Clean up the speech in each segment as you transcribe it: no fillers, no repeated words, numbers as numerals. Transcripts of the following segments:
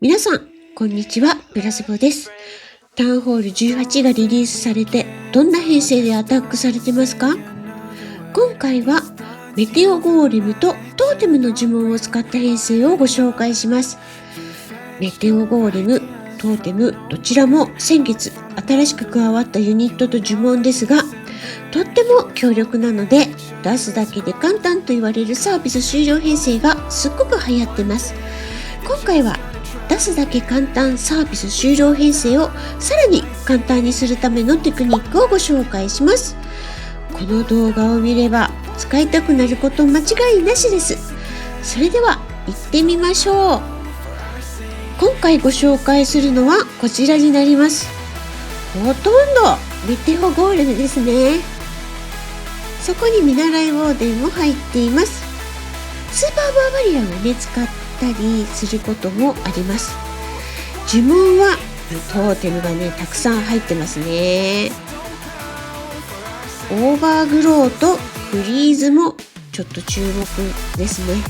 皆さん、こんにちは。プラスボです。タウンホール18がリリースされて、どんな編成でアタックされてますか？今回は、メテオゴーレムとトーテムの呪文を使った編成をご紹介します。メテオゴーレム、トーテム、どちらも先月新しく加わったユニットと呪文ですが、とっても強力なので、出すだけで簡単と言われるサービス終了編成がすっごく流行ってます。今回は出すだけ簡単サービス終了編成をさらに簡単にするためのテクニックをご紹介します。この動画を見れば使いたくなること間違いなしです。それでは行ってみましょう。今回ご紹介するのはこちらになります。ほとんどメテオゴーレムですね。そこに見習いウォーデンも入っています。スーパーバーバリアンをね使ったりすることもあります。呪文はトーテムがねたくさん入ってますね。オーバーグローとフリーズもちょっと注目ですね。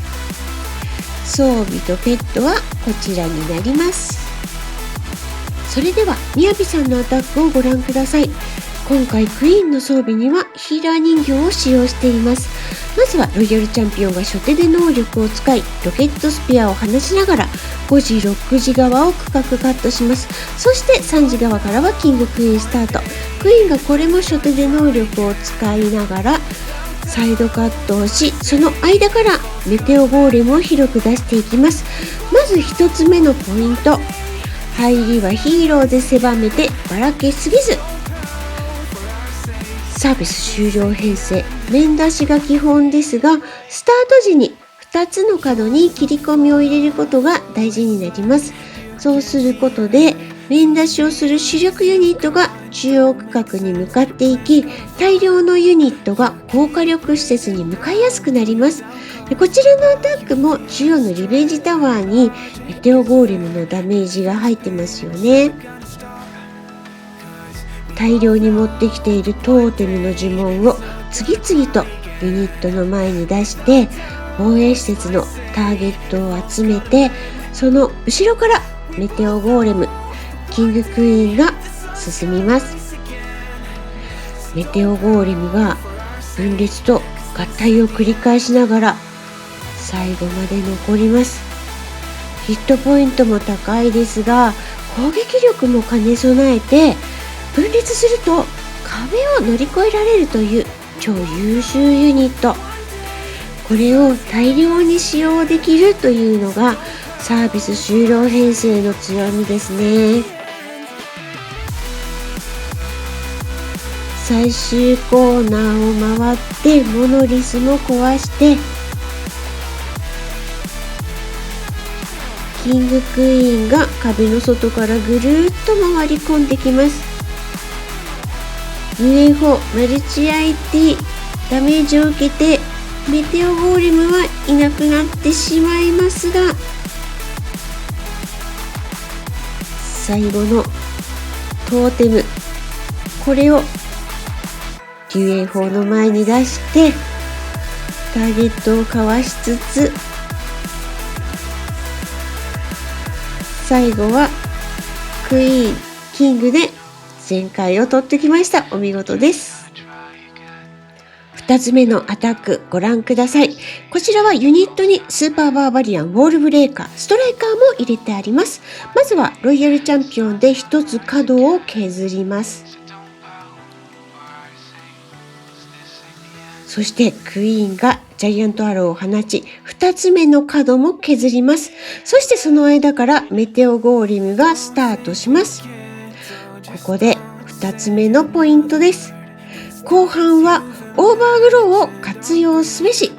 装備とペットはこちらになります。それではみやびさんのアタックをご覧ください。今回クイーンの装備にはヒーラー人形を使用しています。まずはロイヤルチャンピオンが初手で能力を使いロケットスピアを放ちながら5時6時側を区画カットします。そして3時側からはキングクイーンスタート。クイーンがこれも初手で能力を使いながらサイドカットをし、その間からメテオゴーレムを広く出していきます。まず1つ目のポイント、入りはヒーローで狭めてばらけすぎず、サービス終了編成、面出しが基本ですが、スタート時に2つの角に切り込みを入れることが大事になります。そうすることで面出しをする主力ユニットが中央区画に向かっていき、大量のユニットが高火力施設に向かいやすくなります。でこちらのアタックも中央のリベンジタワーにメテオゴーレムのダメージが入ってますよね。大量に持ってきているトーテムの呪文を次々とユニットの前に出して防衛施設のターゲットを集めて、その後ろからメテオゴーレム、キングクイーンが進みます。メテオゴーレムが分裂と合体を繰り返しながら最後まで残ります。ヒットポイントも高いですが攻撃力も兼ね備えて、分裂すると壁を乗り越えられるという超優秀ユニット。これを大量に使用できるというのがサービス終了編成の強みですね。最終コーナーを回ってモノリスも壊してキングクイーンが壁の外からぐるっと回り込んできます。UFO マルチ IT ダメージを受けてメテオゴーレムはいなくなってしまいますが、最後のトーテム、これを UFO の前に出してターゲットをかわしつつ、最後はクイーンキングで全開を取ってきました。お見事です。2つ目のアタックご覧ください。こちらはユニットにスーパーバーバリアン、ウォールブレーカー、ストライカーも入れてあります。まずはロイヤルチャンピオンで1つ角を削ります。そしてクイーンがジャイアントアローを放ち2つ目の角も削ります。そしてその間からメテオゴーレムがスタートします。ここで2つ目のポイントです。後半はオーバーグローを活用すべし。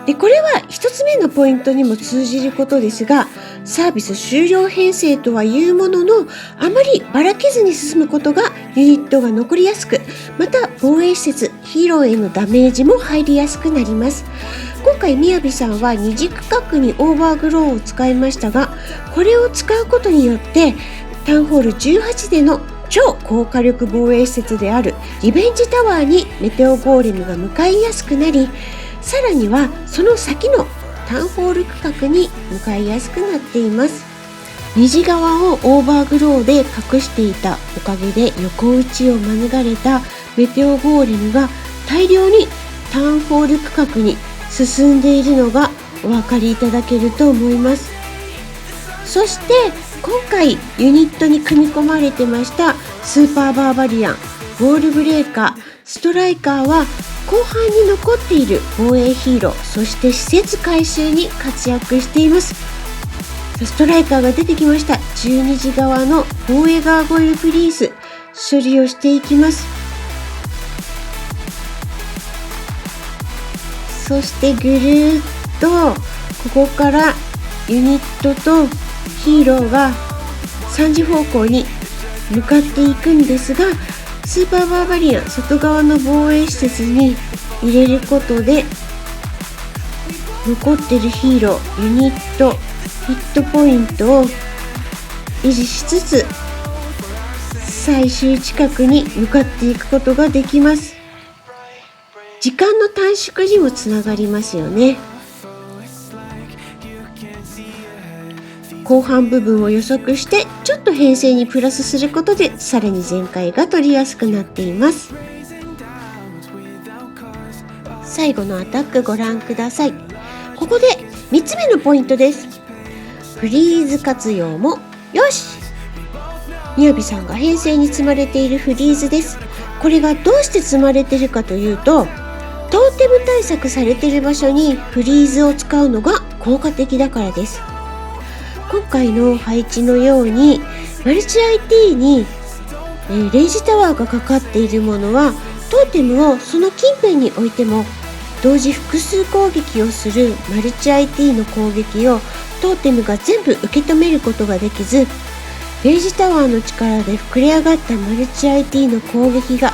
でこれは1つ目のポイントにも通じることですが、サービス終了編成とはいうものの、あまりばらけずに進むことがユニットが残りやすく、また防衛施設ヒーローへのダメージも入りやすくなります。今回みやびさんは二次区画にオーバーグローを使いましたが、これを使うことによってタウンホール18での超高火力防衛施設であるリベンジタワーにメテオゴーレムが向かいやすくなり、さらにはその先のタウンホール区画に向かいやすくなっています。虹側をオーバーグローで隠していたおかげで横打ちを免れたメテオゴーレムが大量にターンホール区画に進んでいるのがお分かりいただけると思います。そして今回ユニットに組み込まれてましたスーパーバーバリアン、ウォールブレーカー、ストライカーは後半に残っている防衛ヒーロー、そして施設改修に活躍しています。ストライカーが出てきました。12時側の防衛ガーゴイルプリース処理をしていきます。そしてぐるーっとここからユニットとヒーローが3時方向に向かっていくんですが、スーパーバーバリアン外側の防衛施設に入れることで残ってるヒーロー、ユニット、ヒットポイントを維持しつつ最終近くに向かっていくことができます。時間の短縮にもつながりますよね。後半部分を予測してちょっと編成にプラスすることでさらに全開が取りやすくなっています。最後のアタックご覧ください。ここで3つ目のポイントです。フリーズ活用もよし。みやびさんが編成に積まれているフリーズです。これがどうして積まれているかというと、トーテム対策されている場所にフリーズを使うのが効果的だからです。今回の配置のようにマルチ IT にレイジタワーがかかっているものはトーテムをその近辺に置いても同時複数攻撃をするマルチ IT の攻撃をトーテムが全部受け止めることができず、レイジタワーの力で膨れ上がったマルチ IT の攻撃が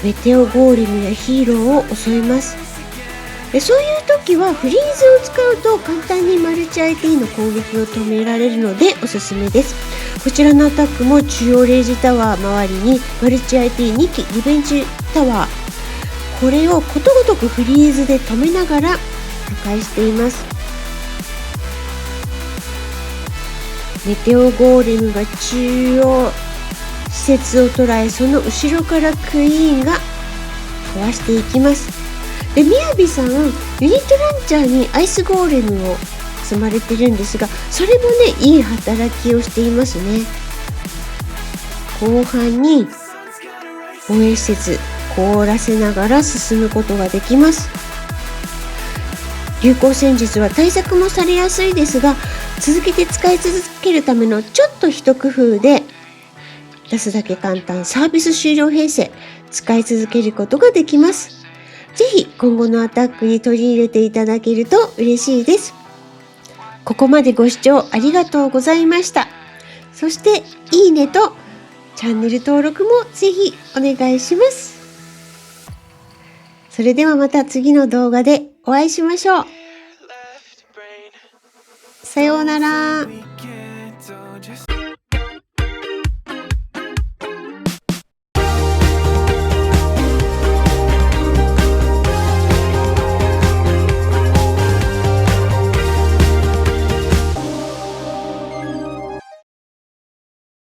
メテオゴーレムやヒーローを襲います。そういう時はフリーズを使うと簡単にマルチ IT の攻撃を止められるのでおすすめです。こちらのアタックも中央レイジタワー周りにマルチ IT2 機リベンジタワー、これをことごとくフリーズで止めながら破壊しています。メテオゴーレムが中央施設を捉え、その後ろからクイーンが壊していきます。で、みやびさんユニットランチャーにアイスゴーレムを積まれてるんですが、それもねいい働きをしていますね。後半に防衛施設凍らせながら進むことができます。流行戦術は対策もされやすいですが、続けて使い続けるためのちょっと一工夫で出すだけ簡単サービス終了編成使い続けることができます。ぜひ今後のアタックに取り入れていただけると嬉しいです。ここまでご視聴ありがとうございました。そしていいねとチャンネル登録もぜひお願いします。それではまた次の動画でお会いしましょう。さようなら。